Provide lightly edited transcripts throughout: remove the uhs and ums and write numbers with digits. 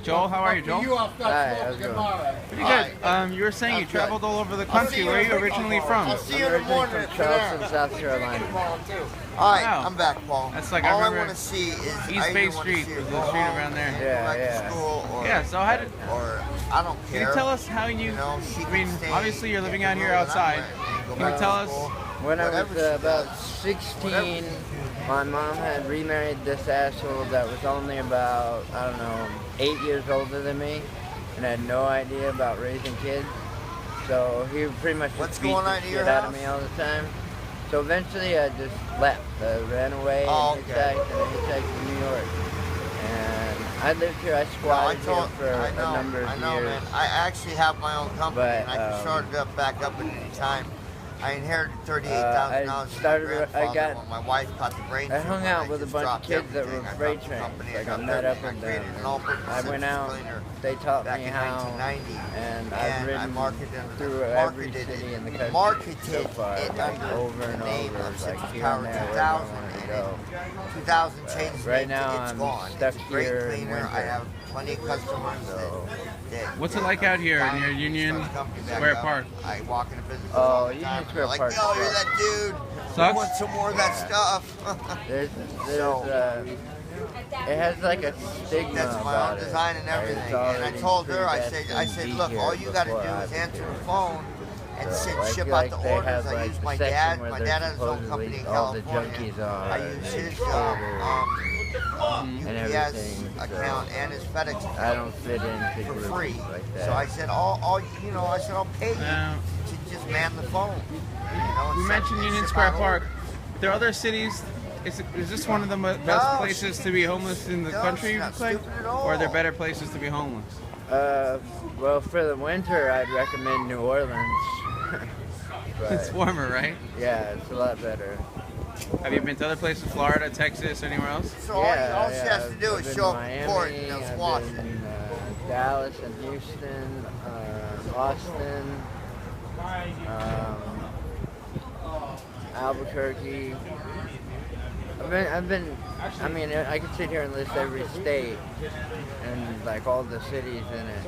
Joel, how are you, Joel? Hi, how's it going? Pretty good. You were saying you traveled all over the country. Where are you originally from? I'm originally from Charleston, South Carolina. All right, Wow. I'm back, Paul. That's like, all I I remember want to see is East Bay Street was the street around there. Yeah. Yeah, so how did, or I don't care. can you tell us how you, I mean, obviously you're living out here outside. Can you tell us? When I was about 16, my mom had remarried this asshole that was only about, I don't know, 8 years older than me, and had no idea about raising kids. So he pretty much just beat the shit out of me all the time. So eventually I just left. I ran away and hitchhiked to New York. And I lived here, I squatted here for a number of years. Man. I actually have my own company, and I can start it back up at any time. I inherited $38,000 from my grandfather when my wife caught the brain tumor. I hung out with a bunch of kids that were freight trains. Like I met up with them. I went out, they taught me how, and I've ridden through every city in the country so far, like over and over, like here and there, where I wanted to go. 2000 changes. Right now I'm stuck here in winter. I have plenty of customers. What's it like out here near Union Square Park? I walk in a business. Oh, Union Square Park. Like, yo, you're that dude. Sucks? I want some more of that stuff. It has like a stigma That's my about own design and everything. And I told her, I said, look, all you got to do is answer the phone and ship out the orders. I use my dad. My dad has his own company in California. I use his UPS account and his FedEx account. I don't fit into for free. Like that. So I said, I'll pay you to just man the phone. You mentioned Union Square Park. There are other cities. Is this one of the best places to be homeless in the country, you would say? Or are there better places to be homeless? Well, for the winter, I'd recommend New Orleans. It's warmer, right? Yeah, it's a lot better. Have you been to other places, Florida, Texas, anywhere else? So all she has to do is show up in court and they'll squash it. I've been in Dallas and Houston, Austin, Albuquerque. I mean, I could sit here and list every state and like all the cities in it,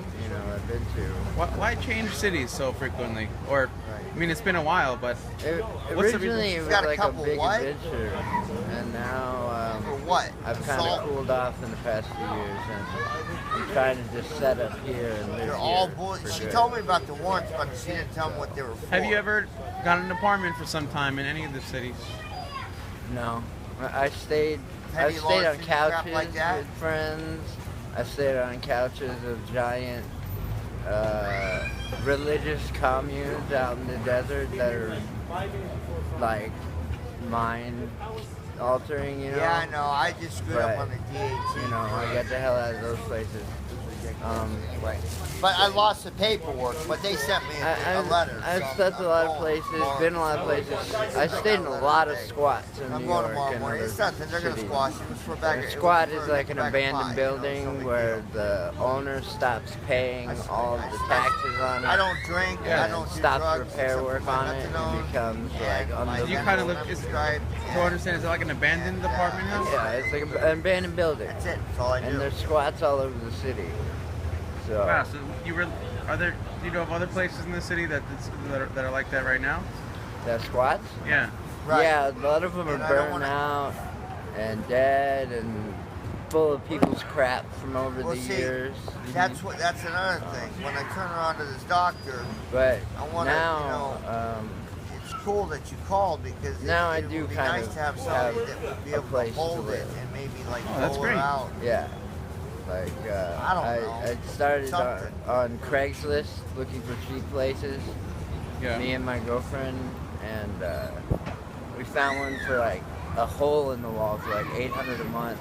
I've been to. Why change cities so frequently? Or, I mean, it's been a while, but originally it was like a big adventure, and now I've kind of cooled off in the past few years, and I'm trying to just set up here and live here. She told me about the warrants, but she didn't tell me what they were for. Have you ever got an apartment for some time in any of the cities? No. I stayed on couches with friends. I stayed on couches of giant religious communes out in the desert that are like mind altering, Yeah, I know. I just screwed up on the DAT. I got the hell out of those places. But I lost the paperwork, but they sent me a letter. I've slept a lot of places, been a lot of places. I stayed in a lot of squats in New York and other cities. A squat is like an abandoned building where the owner stops paying all the taxes on it. I don't drink. I don't do stops drugs, repair work on it and becomes like unlivable. You kind of look. To understand, is it like an abandoned apartment house? Yeah, it's like an abandoned building. That's it. That's all I do. And there's squats all over the city. So. Wow. So are there? Do you know of other places in the city that are like that right now? The squats? Yeah. Right. Yeah, a lot of them are burned out and dead and full of people's crap from over the years. That's another thing. When I turn around to this doctor, but I want to, it's cool that you called because now it would be nice to have somebody that would be able to hold it and maybe like roll it out. Yeah. Like, I started on Craigslist looking for cheap places. Yeah. Me and my girlfriend, and we found one for like a hole in the wall for like $800 a month.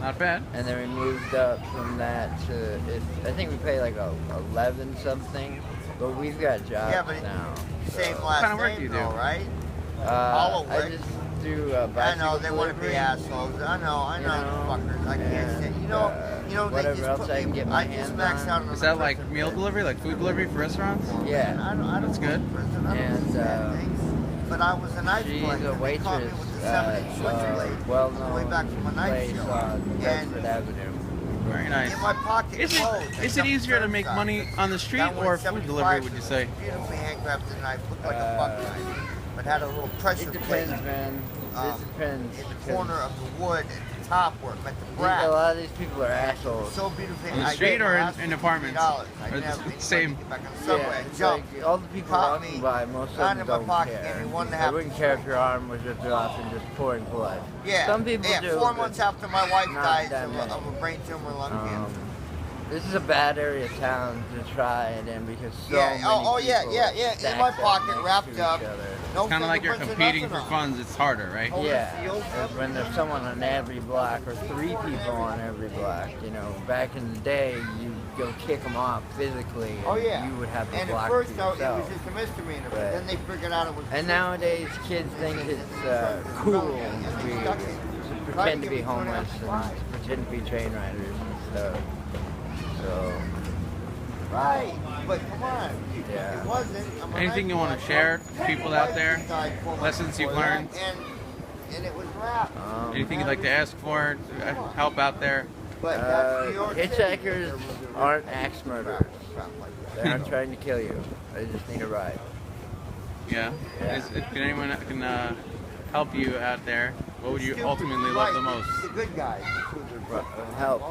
Not bad. And then we moved up from that to, I think we pay like 11 something, but we've got jobs now. Same last what kind of work do you do? Right? I just do bicycle I know they want to be delivery. assholes. I know, fuckers. I can't say. Whatever else I can get my hands on. Is that like meal delivery, like food delivery for restaurants? Yeah. That's good. And but I was a night she's flight. a waitress at a well-known place on Bedford Avenue. Very nice. In my pocket clothes. Is it easier to make money on the street or food delivery, would you say? Beautifully handcrafted knife, looked like a buck knife, but had a little pressure plate. It depends, man. It depends. In the corner of the wood at the top where it met the brass. A lot of these people are assholes. So beautifully. On the street or in apartments? Same. Yeah, it's like all the people walking by, most of them don't care. They wouldn't care if your arm was ripped off and just pouring blood. Yeah. Some people do. 4 months after my wife died of a brain tumor and lung cancer. This is a bad area of town to try it in because so many people in my pocket, wrapped up. It's kind of like you're competing for funds. It's harder, right? Yeah. When there's someone on every block or 3 people on every block, you know, back in the day, you go kick them off physically. And you would have the block to yourself. It was just a misdemeanor, but then they figured out it was. And nowadays, kids think it's cool to pretend to be homeless and pretend to be train riders and stuff. So. Right, but come on. Yeah. It wasn't. Anything you want to share to people out there? Lessons you've learned? And it was rap. Anything you'd like to ask for to help out there? Hitchhikers aren't axe murderers. They aren't trying to kill you. They just need a ride. Yeah. Can anyone help you out there? What would you ultimately love the most? The good guys. Help.